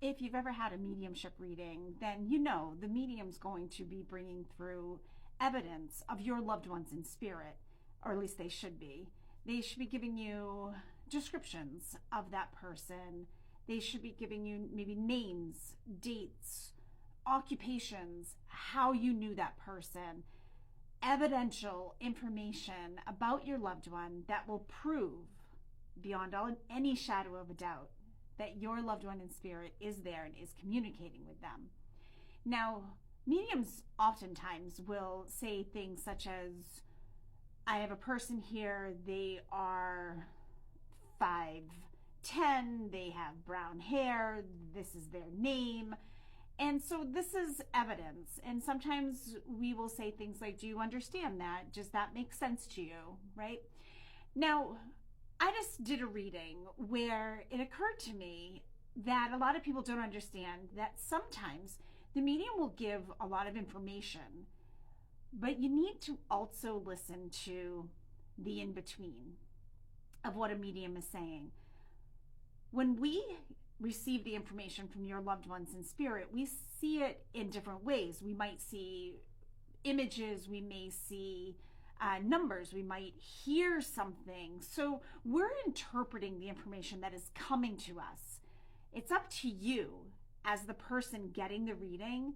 If you've ever had a mediumship reading, then you know the medium's going to be bringing through evidence of your loved ones in spirit, or at least they should be. They should be giving you descriptions of that person. They should be giving you maybe names, dates, occupations, how you knew that person, evidential information about your loved one that will prove beyond any shadow of a doubt that your loved one in spirit is there and is communicating with them. Now, mediums oftentimes will say things such as, I have a person here, they are 5'10", they have brown hair, this is their name. And so this is evidence. And sometimes we will say things like, do you understand that? Does that make sense to you? Right? Now, I just did a reading where it occurred to me that a lot of people don't understand that sometimes the medium will give a lot of information, but you need to also listen to the in-between of what a medium is saying. When we receive the information from your loved ones in spirit, we see it in different ways. We might see images, we may see numbers, we might hear something. So we're interpreting the information that is coming to us. It's up to you as the person getting the reading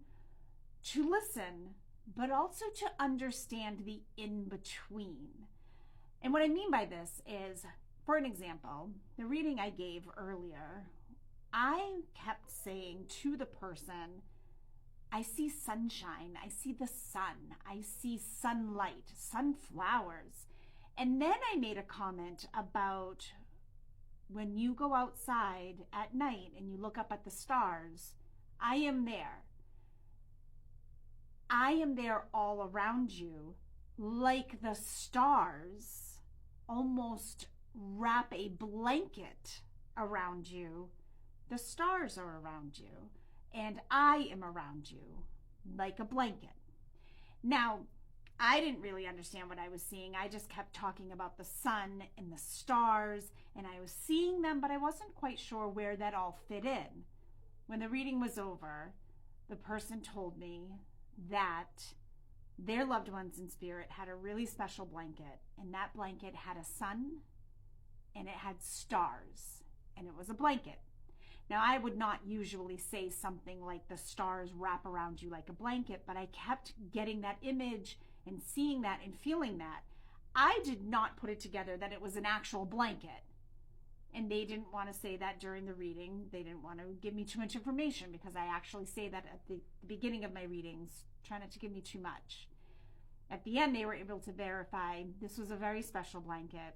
to listen, but also to understand the in-between. And what I mean by this is, for an example, the reading I gave earlier, I kept saying to the person, I see sunshine, I see the sun, I see sunlight, sunflowers. And then I made a comment about when you go outside at night and you look up at the stars, I am there. I am there all around you, like the stars almost wrap a blanket around you. The stars are around you. And I am around you like a blanket. Now, I didn't really understand what I was seeing. I just kept talking about the sun and the stars, and I was seeing them, but I wasn't quite sure where that all fit in. When the reading was over, the person told me that their loved ones in spirit had a really special blanket, and that blanket had a sun, and it had stars, and it was a blanket. Now, I would not usually say something like the stars wrap around you like a blanket, but I kept getting that image and seeing that and feeling that. I did not put it together that it was an actual blanket. And they didn't want to say that during the reading. They didn't want to give me too much information because I actually say that at the beginning of my readings, try not to give me too much. At the end, they were able to verify this was a very special blanket.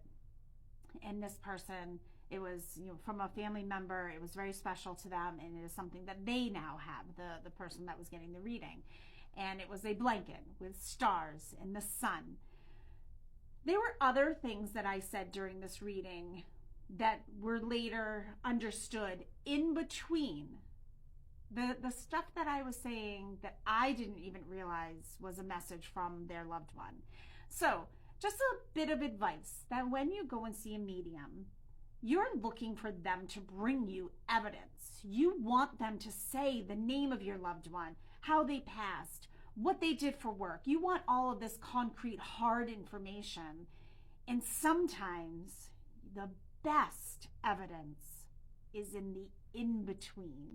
And this person, it was, from a family member, it was very special to them, and it is something that they now have, the person that was getting the reading. And it was a blanket with stars and the sun. There were other things that I said during this reading that were later understood in between. The stuff that I was saying that I didn't even realize was a message from their loved one. So, just a bit of advice that when you go and see a medium, you're looking for them to bring you evidence. You want them to say the name of your loved one, how they passed, what they did for work. You want all of this concrete, hard information. And sometimes the best evidence is in the in-between.